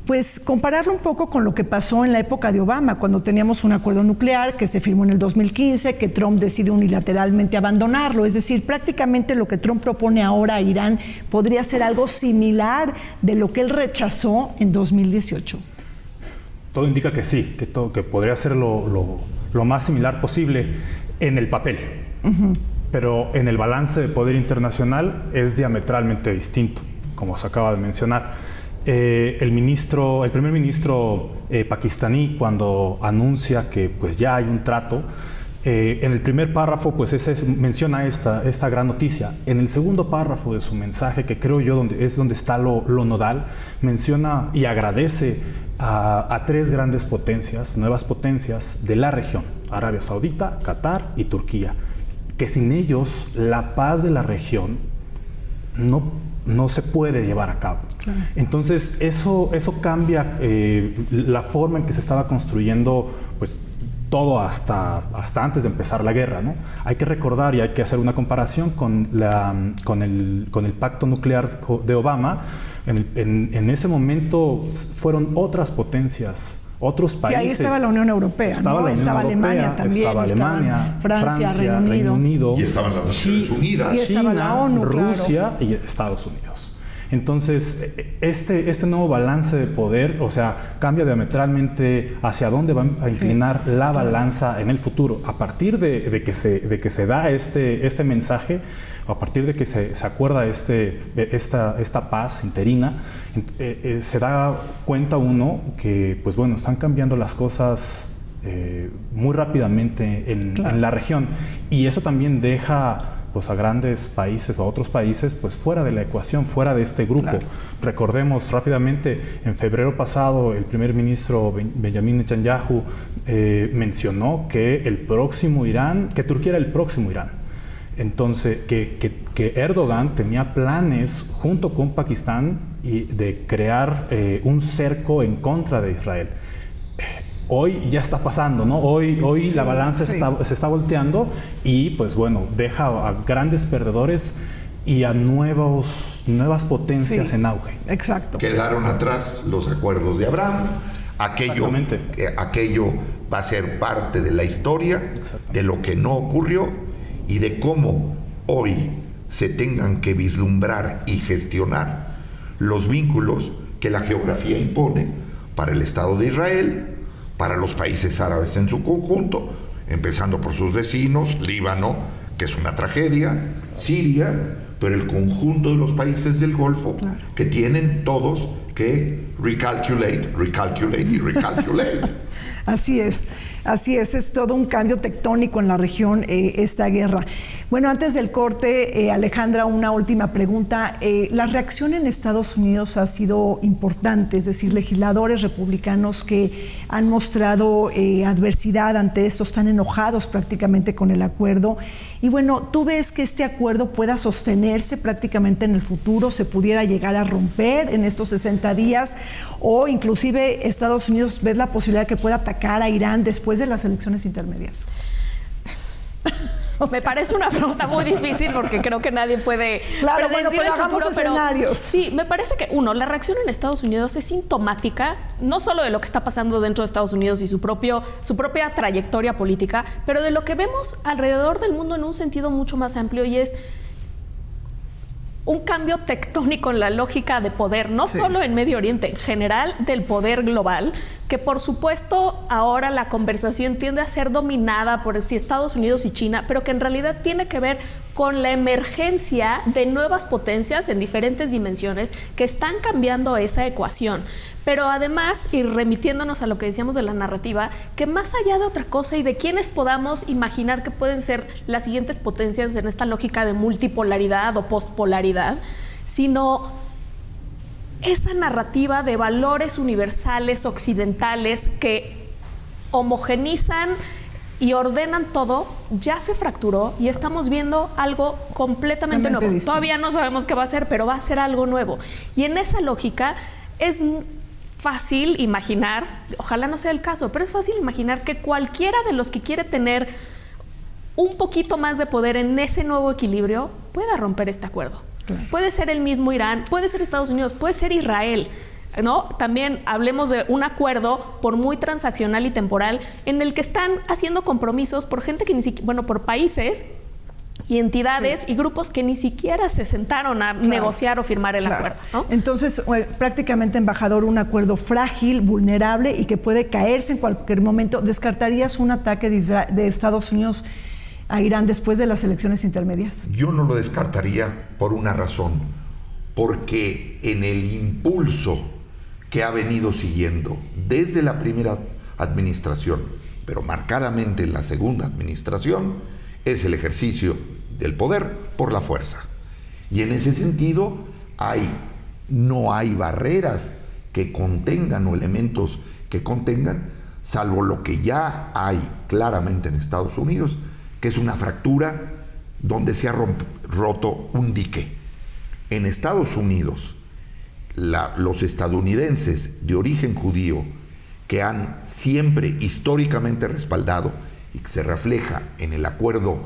Speaker 2: pues compararlo un poco con lo que pasó en la época de Obama, cuando teníamos un acuerdo nuclear que se firmó en el 2015, que Trump decide unilateralmente abandonarlo. Es decir, prácticamente lo que Trump propone ahora a Irán podría ser algo similar de lo que él rechazó en 2018.
Speaker 6: Todo indica que sí, que podría ser lo más similar posible en el papel. Pero en el balance de poder internacional es diametralmente distinto, como se acaba de mencionar. El primer ministro pakistaní, cuando anuncia que pues ya hay un trato, en el primer párrafo pues menciona esta gran noticia. En el segundo párrafo de su mensaje, que creo yo donde está lo nodal, menciona y agradece a tres grandes potencias, nuevas potencias de la región: Arabia Saudita, Qatar y Turquía, que sin ellos la paz de la región no se puede llevar a cabo. Claro. Entonces eso cambia la forma en que se estaba construyendo pues todo hasta antes de empezar la guerra, ¿no? Hay que recordar y hay que hacer una comparación con el pacto nuclear de Obama. En ese momento fueron otras potencias, otros países. Y ahí
Speaker 2: estaba la Unión Europea,
Speaker 6: estaba la Unión Europea,
Speaker 2: Alemania también,
Speaker 6: estaba Alemania, Francia, Reino Unido,
Speaker 4: y estaban las Naciones Unidas,
Speaker 2: y estaba
Speaker 6: China,
Speaker 2: la ONU,
Speaker 6: Rusia,
Speaker 2: claro,
Speaker 6: y Estados Unidos. Entonces, este nuevo balance de poder, o sea, cambia diametralmente hacia dónde va a inclinar la balanza en el futuro. A partir de que se da este mensaje, a partir de que se acuerda esta paz interina, se da cuenta uno que, pues bueno, están cambiando las cosas muy rápidamente en la región, y eso también deja pues a grandes países o a otros países pues fuera de la ecuación, fuera de este grupo. Claro. Recordemos rápidamente, en febrero pasado el primer ministro Benjamin Netanyahu mencionó que Turquía era el próximo Irán. Entonces, que Erdogan tenía planes junto con Pakistán de crear un cerco en contra de Israel. Hoy ya está pasando, ¿no? Hoy la balanza se está volteando y, pues bueno, deja a grandes perdedores y a nuevas potencias en auge.
Speaker 2: Exacto.
Speaker 4: Quedaron atrás los acuerdos de Abraham. Aquello va a ser parte de la historia, de lo que no ocurrió y de cómo hoy se tengan que vislumbrar y gestionar los vínculos que la geografía impone para el Estado de Israel, para los países árabes en su conjunto, empezando por sus vecinos, Líbano, que es una tragedia, Siria, pero el conjunto de los países del Golfo, claro, que tienen todos que recalculate.
Speaker 2: Así es todo un cambio tectónico en la región, esta guerra. Bueno, antes del corte, Alejandra, una última pregunta. La reacción en Estados Unidos ha sido importante, es decir, legisladores republicanos que han mostrado adversidad ante esto, están enojados prácticamente con el acuerdo. Y bueno, ¿tú ves que este acuerdo pueda sostenerse prácticamente en el futuro? ¿Se pudiera llegar a romper en estos 60 días? ¿O inclusive Estados Unidos ves la posibilidad de que pueda atacar a Irán después de las elecciones intermedias?
Speaker 5: Me parece una pregunta muy difícil porque creo que nadie puede predecir el futuro, pero sí, me parece que la reacción en Estados Unidos es sintomática, no solo de lo que está pasando dentro de Estados Unidos y su propia trayectoria política, pero de lo que vemos alrededor del mundo en un sentido mucho más amplio, y es un cambio tectónico en la lógica de poder, no solo en Medio Oriente, en general del poder global, que por supuesto ahora la conversación tiende a ser dominada por Estados Unidos y China, pero que en realidad tiene que ver con la emergencia de nuevas potencias en diferentes dimensiones que están cambiando esa ecuación. Pero además, y remitiéndonos a lo que decíamos de la narrativa, que más allá de otra cosa y de quienes podamos imaginar que pueden ser las siguientes potencias en esta lógica de multipolaridad o postpolaridad, sino esa narrativa de valores universales occidentales que homogenizan y ordenan todo, ya se fracturó y estamos viendo algo completamente nuevo. Distinto. Todavía no sabemos qué va a ser, pero va a ser algo nuevo. Y en esa lógica es fácil imaginar, ojalá no sea el caso, pero es fácil imaginar que cualquiera de los que quiere tener un poquito más de poder en ese nuevo equilibrio pueda romper este acuerdo. Claro. Puede ser el mismo Irán, puede ser Estados Unidos, puede ser Israel, ¿no? También hablemos de un acuerdo, por muy transaccional y temporal, en el que están haciendo compromisos por gente que ni siquiera, por países y entidades y grupos que ni siquiera se sentaron a negociar o firmar el acuerdo, ¿no?
Speaker 2: Entonces, prácticamente, embajador, un acuerdo frágil, vulnerable y que puede caerse en cualquier momento. ¿Descartarías un ataque de Estados Unidos a Irán después de las elecciones intermedias?
Speaker 4: Yo no lo descartaría por una razón, porque en el impulso que ha venido siguiendo desde la primera administración, pero marcadamente en la segunda administración, es el ejercicio del poder por la fuerza. Y en ese sentido no hay barreras que contengan o elementos que contengan, salvo lo que ya hay claramente en Estados Unidos, que es una fractura donde se ha roto un dique. En Estados Unidos, los estadounidenses de origen judío, que han siempre históricamente respaldado y que se refleja en el acuerdo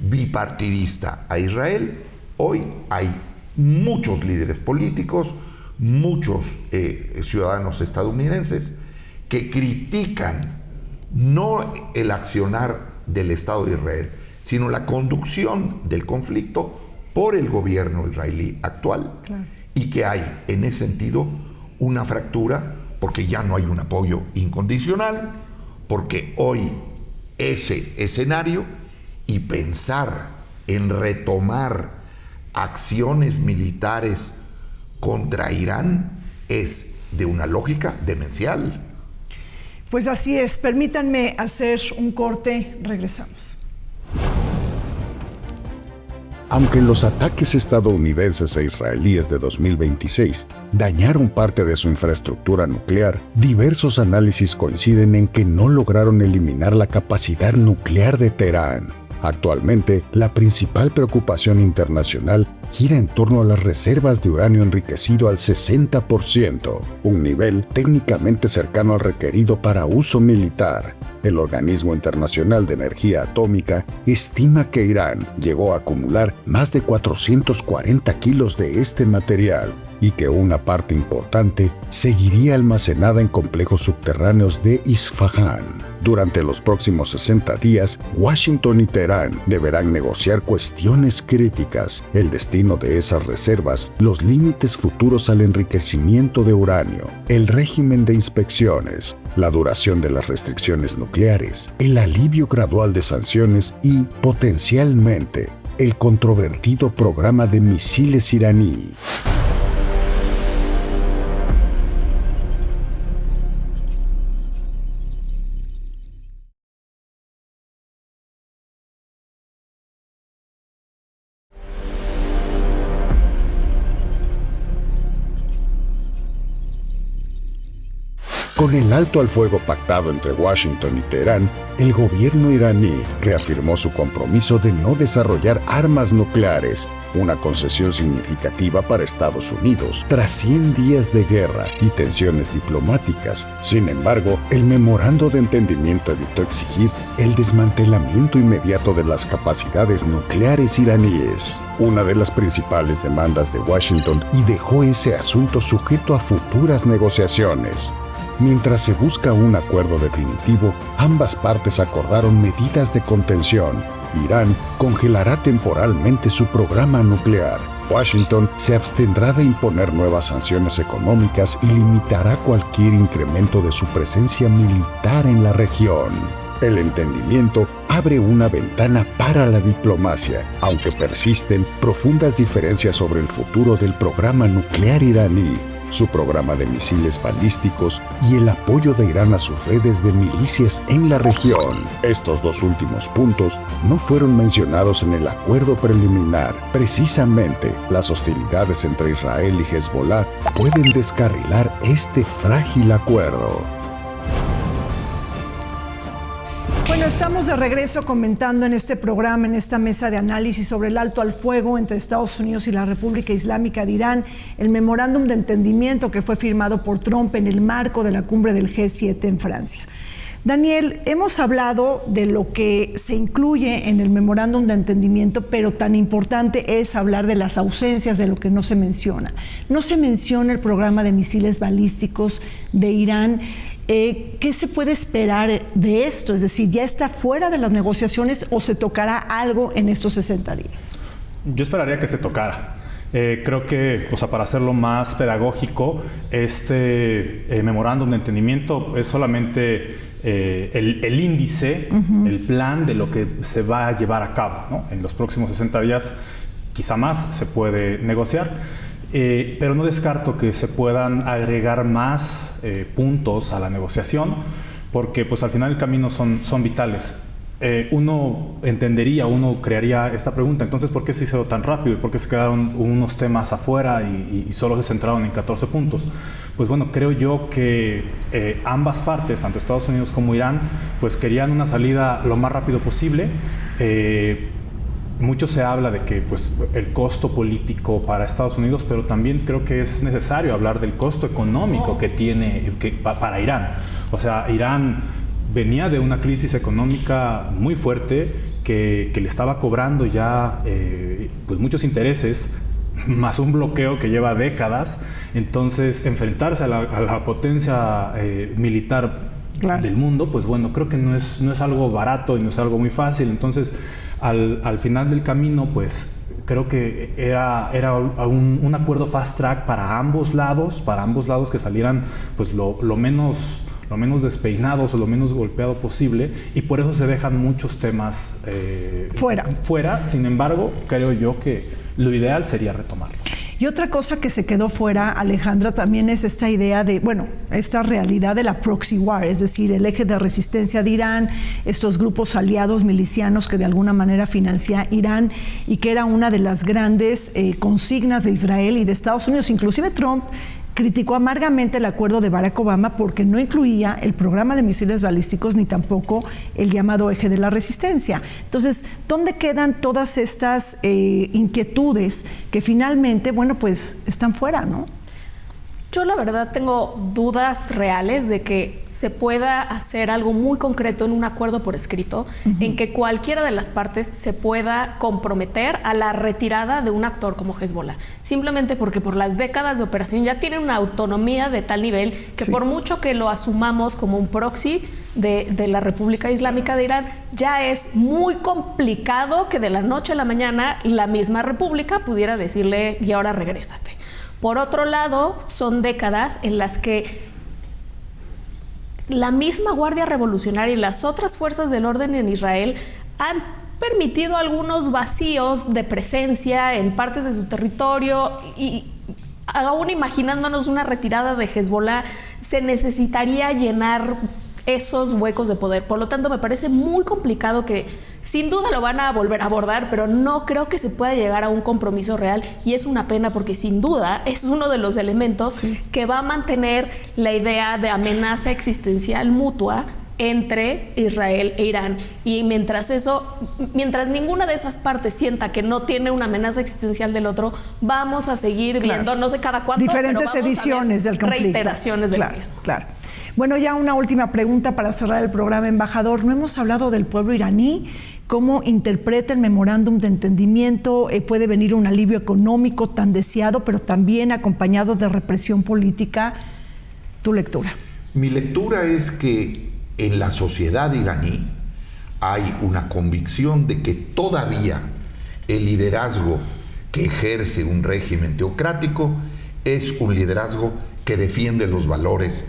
Speaker 4: bipartidista a Israel, hoy hay muchos líderes políticos, muchos ciudadanos estadounidenses que critican no el accionar del Estado de Israel, sino la conducción del conflicto por el gobierno israelí actual. Claro. y que hay en ese sentido una fractura porque ya no hay un apoyo incondicional, porque hoy ese escenario y pensar en retomar acciones militares contra Irán es de una lógica demencial.
Speaker 2: Pues así es, permítanme hacer un corte, regresamos.
Speaker 3: Aunque los ataques estadounidenses e israelíes de 2026 dañaron parte de su infraestructura nuclear, diversos análisis coinciden en que no lograron eliminar la capacidad nuclear de Teherán. Actualmente, la principal preocupación internacional gira en torno a las reservas de uranio enriquecido al 60%, un nivel técnicamente cercano al requerido para uso militar. El Organismo Internacional de Energía Atómica estima que Irán llegó a acumular más de 440 kilos de este material y que una parte importante seguiría almacenada en complejos subterráneos de Isfahán. Durante los próximos 60 días, Washington y Teherán deberán negociar cuestiones críticas, el destino de esas reservas, los límites futuros al enriquecimiento de uranio, el régimen de inspecciones, la duración de las restricciones nucleares, el alivio gradual de sanciones y, potencialmente, el controvertido programa de misiles iraní. Con el alto al fuego pactado entre Washington y Teherán, el gobierno iraní reafirmó su compromiso de no desarrollar armas nucleares, una concesión significativa para Estados Unidos tras 100 días de guerra y tensiones diplomáticas. Sin embargo, el memorando de entendimiento evitó exigir el desmantelamiento inmediato de las capacidades nucleares iraníes, una de las principales demandas de Washington, y dejó ese asunto sujeto a futuras negociaciones. Mientras se busca un acuerdo definitivo, ambas partes acordaron medidas de contención. Irán congelará temporalmente su programa nuclear. Washington se abstendrá de imponer nuevas sanciones económicas y limitará cualquier incremento de su presencia militar en la región. El entendimiento abre una ventana para la diplomacia, aunque persisten profundas diferencias sobre el futuro del programa nuclear iraní, su programa de misiles balísticos y el apoyo de Irán a sus redes de milicias en la región. Estos dos últimos puntos no fueron mencionados en el acuerdo preliminar. Precisamente, las hostilidades entre Israel y Hezbollah pueden descarrilar este frágil acuerdo.
Speaker 2: Bueno, estamos de regreso comentando en este programa, en esta mesa de análisis sobre el alto al fuego entre Estados Unidos y la República Islámica de Irán, el memorándum de entendimiento que fue firmado por Trump en el marco de la cumbre del G7 en Francia. Daniel, hemos hablado de lo que se incluye en el memorándum de entendimiento, pero tan importante es hablar de las ausencias, de lo que no se menciona. No se menciona el programa de misiles balísticos de Irán. ¿Qué se puede esperar de esto? Es decir, ¿ya está fuera de las negociaciones o se tocará algo en estos 60 días?
Speaker 6: Yo esperaría que se tocara. Creo que, para hacerlo más pedagógico, este memorándum de entendimiento es solamente el índice, el plan de lo que se va a llevar a cabo, ¿no? En los próximos 60 días, quizá más, se puede negociar. Pero no descarto que se puedan agregar más puntos a la negociación, porque pues al final el camino son vitales. Uno crearía esta pregunta: entonces, ¿por qué se hizo tan rápido? ¿Por qué se quedaron unos temas afuera y solo se centraron en 14 puntos? Pues bueno, creo yo que ambas partes, tanto Estados Unidos como Irán, pues querían una salida lo más rápido posible. Mucho se habla de que pues, el costo político para Estados Unidos, pero también creo que es necesario hablar del costo económico que tiene para Irán. O sea, Irán venía de una crisis económica muy fuerte que le estaba cobrando ya pues muchos intereses, más un bloqueo que lleva décadas. Entonces, enfrentarse a la potencia militar del mundo, pues bueno, creo que no es algo barato y no es algo muy fácil. Entonces, al final del camino, pues Creo que era un acuerdo fast track para ambos lados que salieran pues lo menos despeinados o lo menos golpeado posible, y por eso se dejan muchos temas fuera. Sin embargo, creo yo que lo ideal sería retomarlo.
Speaker 2: Y otra cosa que se quedó fuera, Alejandra, también es esta idea de, esta realidad de la proxy war, es decir, el eje de resistencia de Irán, estos grupos aliados milicianos que de alguna manera financia Irán, y que era una de las grandes consignas de Israel y de Estados Unidos. Inclusive Trump criticó amargamente el acuerdo de Barack Obama porque no incluía el programa de misiles balísticos ni tampoco el llamado eje de la resistencia. Entonces, ¿dónde quedan todas estas inquietudes que finalmente, pues están fuera, ¿no?
Speaker 5: Yo la verdad tengo dudas reales de que se pueda hacer algo muy concreto en un acuerdo por escrito, en que cualquiera de las partes se pueda comprometer a la retirada de un actor como Hezbollah, simplemente porque por las décadas de operación ya tienen una autonomía de tal nivel que por mucho que lo asumamos como un proxy de la República Islámica de Irán, ya es muy complicado que de la noche a la mañana la misma república pudiera decirle y ahora regrésate. Por otro lado, son décadas en las que la misma Guardia Revolucionaria y las otras fuerzas del orden en Israel han permitido algunos vacíos de presencia en partes de su territorio, y aún imaginándonos una retirada de Hezbollah, se necesitaría llenar esos huecos de poder. Por lo tanto, me parece muy complicado, que sin duda lo van a volver a abordar, pero no creo que se pueda llegar a un compromiso real, y es una pena porque sin duda es uno de los elementos que va a mantener la idea de amenaza existencial mutua entre Israel e Irán. Y mientras ninguna de esas partes sienta que no tiene una amenaza existencial del otro, vamos a seguir viendo, no sé cada cuánto,
Speaker 2: diferentes
Speaker 5: pero vamos
Speaker 2: ediciones
Speaker 5: a ver
Speaker 2: del conflicto.
Speaker 5: Reiteraciones del mismo.
Speaker 2: Claro. Bueno, ya una última pregunta para cerrar el programa, embajador. No hemos hablado del pueblo iraní. ¿Cómo interpreta el memorándum de entendimiento? ¿Puede venir un alivio económico tan deseado, pero también acompañado de represión política? ¿Tu lectura?
Speaker 4: Mi lectura es que en la sociedad iraní hay una convicción de que todavía el liderazgo que ejerce un régimen teocrático es un liderazgo que defiende los valores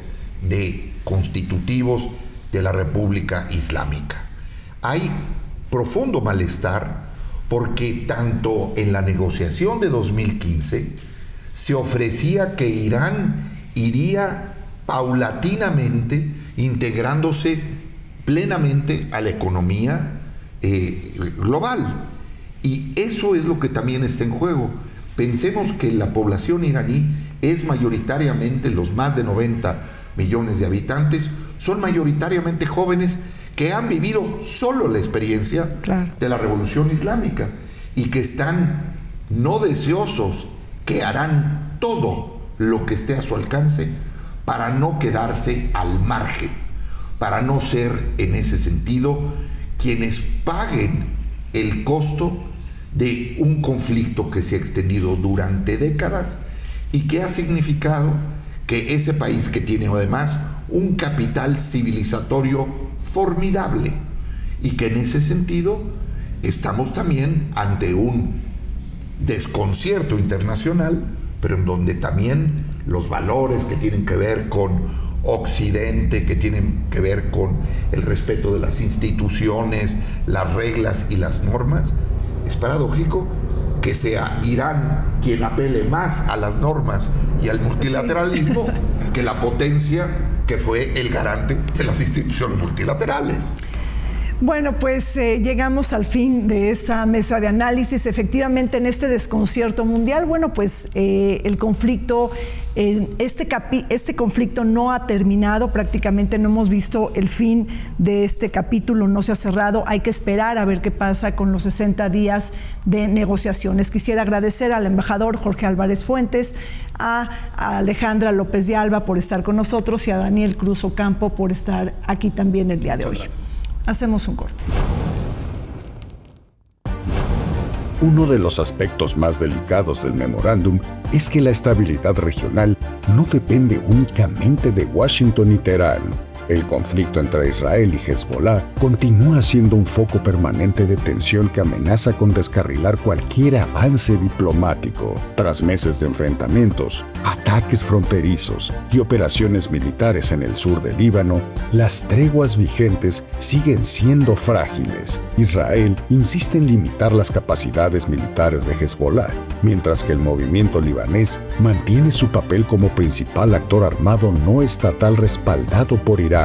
Speaker 4: constitutivos de la República Islámica. Hay profundo malestar porque tanto en la negociación de 2015 se ofrecía que Irán iría paulatinamente integrándose plenamente a la economía global. Y eso es lo que también está en juego. Pensemos que la población iraní es mayoritariamente, los más de 90 millones de habitantes, son mayoritariamente jóvenes que han vivido solo la experiencia de la Revolución Islámica y que están no deseosos, que harán todo lo que esté a su alcance para no quedarse al margen, para no ser en ese sentido quienes paguen el costo de un conflicto que se ha extendido durante décadas y que ha significado que ese país, que tiene además un capital civilizatorio formidable, y que en ese sentido estamos también ante un desconcierto internacional, pero en donde también los valores que tienen que ver con Occidente, que tienen que ver con el respeto de las instituciones, las reglas y las normas, es paradójico que sea Irán quien apele más a las normas y al multilateralismo que la potencia que fue el garante de las instituciones multilaterales.
Speaker 2: Bueno, pues llegamos al fin de esta mesa de análisis. Efectivamente, en este desconcierto mundial, el conflicto, este conflicto no ha terminado, prácticamente no hemos visto el fin de este capítulo, no se ha cerrado. Hay que esperar a ver qué pasa con los 60 días de negociaciones. Quisiera agradecer al embajador Jorge Álvarez Fuentes, a Alejandra López de Alba por estar con nosotros y a Daniel Cruz Ocampo por estar aquí también el día de hoy. Hacemos un corte.
Speaker 3: Uno de los aspectos más delicados del memorándum es que la estabilidad regional no depende únicamente de Washington y Teherán. El conflicto entre Israel y Hezbollah continúa siendo un foco permanente de tensión que amenaza con descarrilar cualquier avance diplomático. Tras meses de enfrentamientos, ataques fronterizos y operaciones militares en el sur del Líbano, las treguas vigentes siguen siendo frágiles. Israel insiste en limitar las capacidades militares de Hezbollah, mientras que el movimiento libanés mantiene su papel como principal actor armado no estatal respaldado por Irán.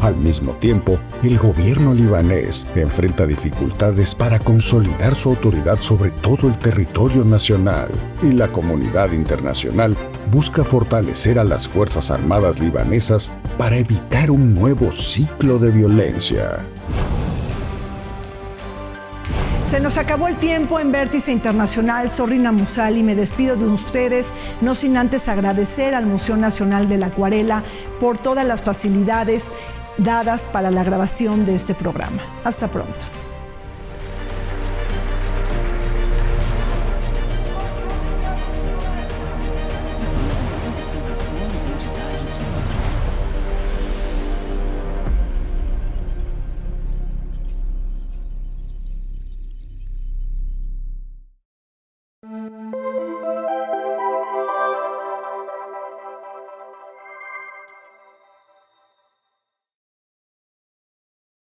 Speaker 3: Al mismo tiempo, el gobierno libanés enfrenta dificultades para consolidar su autoridad sobre todo el territorio nacional, y la comunidad internacional busca fortalecer a las Fuerzas Armadas libanesas para evitar un nuevo ciclo de violencia.
Speaker 2: Se nos acabó el tiempo en Vértice Internacional. Soy Rina Musali, me despido de ustedes, no sin antes agradecer al Museo Nacional de la Acuarela por todas las facilidades dadas para la grabación de este programa. Hasta pronto.